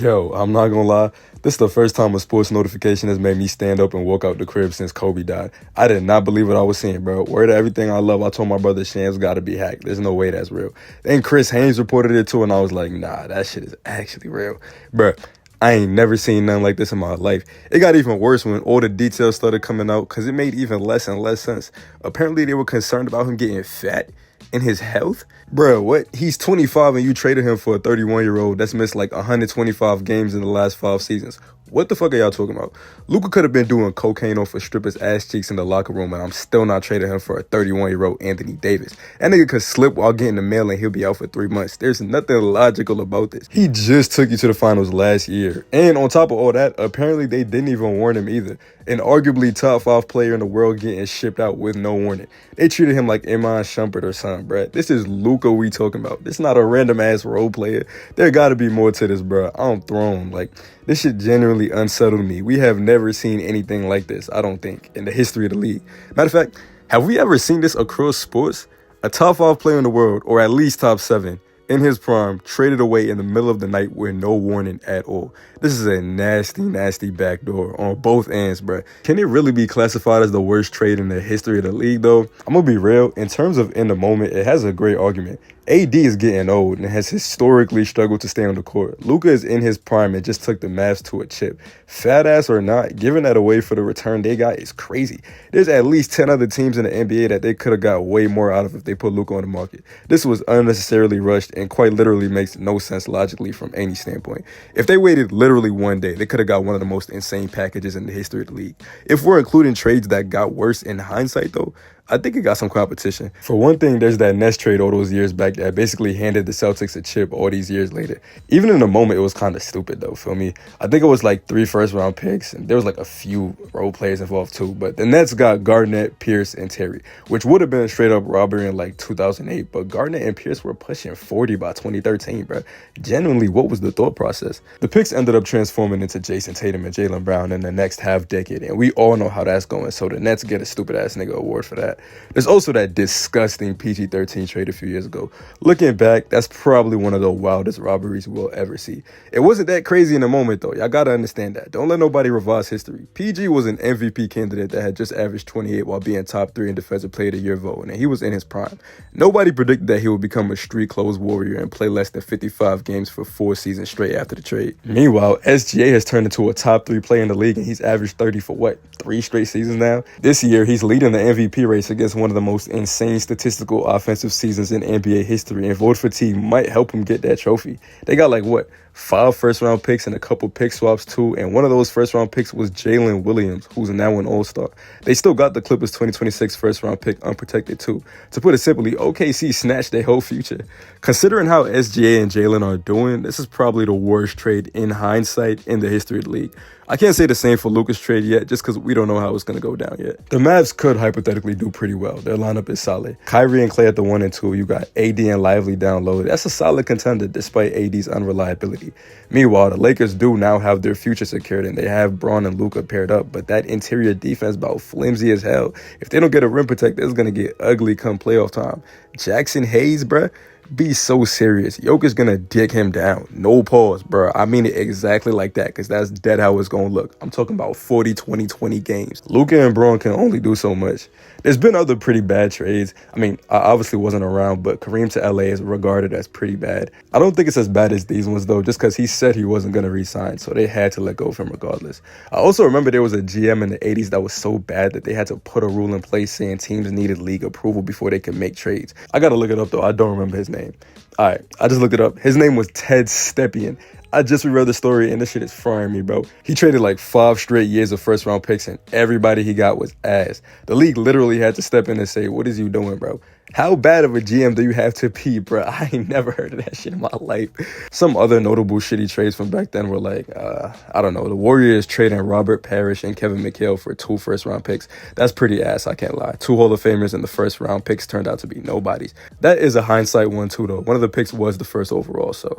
Yo, I'm not gonna lie. This is the first time a sports notification has made me stand up and walk out the crib since Kobe died. I did not believe what I was seeing, bro. Word to everything I love, I told my brother Sham's gotta be hacked. There's no way that's real. Then Chris Haynes reported it too, and I was like, nah, that shit is actually real. Bro, I ain't never seen nothing like this in my life. It got even worse when all the details started coming out because it made even less and less sense. Apparently, they were concerned about him getting fat and his health. Bro, what? He's 25 and you traded him for a 31-year-old that's missed like 125 games in the last 5 seasons. What the fuck are y'all talking about? Luka could have been doing cocaine off of strippers' ass cheeks in the locker room, and I'm still not trading him for a 31-year-old Anthony Davis. That nigga could slip while getting the mail and he'll be out for 3 months. There's nothing logical about this. He just took you to the finals last year. And on top of all that, apparently they didn't even warn him either. An arguably top 5 player in the world getting shipped out with no warning. They treated him like Iman Shumpert or something, bruh. This is Luka we talking about. This not a random ass role player. There gotta be more to this, bruh. I'm thrown. Like, this shit genuinely unsettled me. We have never seen anything like this, I don't think, in the history of the league. Matter of fact, have we ever seen this across sports? A top 5 player in the world, or at least top 7, in his prime, traded away in the middle of the night with no warning at all. This is a nasty, nasty backdoor on both ends, bruh. Can it really be classified as the worst trade in the history of the league, though? I'm gonna be real. In terms of in the moment, it has a great argument. AD is getting old and has historically struggled to stay on the court. Luka is in his prime and just took the Mavs to a chip. Fat ass or not, giving that away for the return they got is crazy. There's at least 10 other teams in the NBA that they could have got way more out of if they put Luka on the market. This was unnecessarily rushed and quite literally makes no sense logically from any standpoint. If they waited literally one day, they could have got one of the most insane packages in the history of the league. If we're including trades that got worse in hindsight, though, I think it got some competition. For one thing, there's that Nets trade all those years back that basically handed the Celtics a chip all these years later. Even in the moment, it was kind of stupid, though, feel me? I think it was like 3 first-round picks, and there was like a few role players involved, too. But the Nets got Garnett, Pierce, and Terry, which would have been a straight-up robbery in like 2008. But Garnett and Pierce were pushing 40 by 2013, bro. Genuinely, what was the thought process? The picks ended up transforming into Jason Tatum and Jaylen Brown in the next half-decade, and we all know how that's going, so the Nets get a stupid-ass nigga award for that. There's also that disgusting PG-13 trade a few years ago. Looking back, that's probably one of the wildest robberies we'll ever see. It wasn't that crazy in the moment, though. Y'all gotta understand that. Don't let nobody revise history. PG was an MVP candidate that had just averaged 28 while being top 3 in Defensive Player of the Year voting, and he was in his prime. Nobody predicted that he would become a street clothes warrior and play less than 55 games for 4 seasons straight after the trade. Meanwhile, SGA has turned into a top 3 player in the league, and he's averaged 30 for what, 3 straight seasons now? This year, he's leading the MVP race against one of the most insane statistical offensive seasons in NBA history, and vote fatigue might help him get that trophy. They got like, what, 5 first-round picks and a couple pick swaps too, and one of those first-round picks was Jalen Williams, who's now an all-star. They still got the Clippers' 2026 first-round pick unprotected too. To put it simply, OKC snatched their whole future. Considering how SGA and Jalen are doing, this is probably the worst trade in hindsight in the history of the league. I can't say the same for Luka's trade yet, just because we don't know how it's going to go down yet. The Mavs could hypothetically do pretty well. Their lineup is solid. Kyrie and Klay at the 1 and 2. You got AD and Lively down low. That's a solid contender despite AD's unreliability. Meanwhile, the Lakers do now have their future secured, and they have Braun and Luka paired up, but that interior defense about flimsy as hell. If they don't get a rim protector, it's going to get ugly come playoff time. Jackson Hayes, bruh. Be so serious. Jokic gonna dick him down. No pause, bro. I mean it exactly like that, because that's dead how it's gonna look. I'm talking about 40, 20, 20 games. Luka and Braun can only do so much. There's been other pretty bad trades. I mean, I obviously wasn't around, but Kareem to LA is regarded as pretty bad. I don't think it's as bad as these ones, though, just because he said he wasn't going to re-sign, so they had to let go of him regardless. I also remember there was a GM in the 80s that was so bad that they had to put a rule in place saying teams needed league approval before they could make trades. I got to look it up, though. I don't remember his name. All right, I just looked it up. His name was Ted Stepien. I just reread the story, and this shit is frying me, bro. He traded like 5 straight years of first-round picks, and everybody he got was ass. The league literally had to step in and say, what is you doing, bro? How bad of a GM do you have to be, bro? I ain't never heard of that shit in my life. Some other notable shitty trades from back then were like, I don't know, the Warriors trading Robert Parrish and Kevin McHale for 2 first-round picks. That's pretty ass, I can't lie. 2 Hall of Famers in the first-round picks turned out to be nobodies. That is a hindsight one, too, though. One of the picks was the first overall, so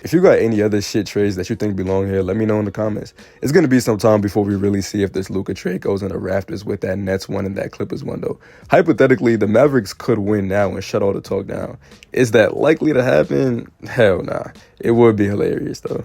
if you got any other shit trades that you think belong here, let me know in the comments. It's going to be some time before we really see if this Luka trade goes in the rafters with that Nets one and that Clippers one, though. Hypothetically, the Mavericks could win now and shut all the talk down. Is that likely to happen? Hell nah. It would be hilarious, though.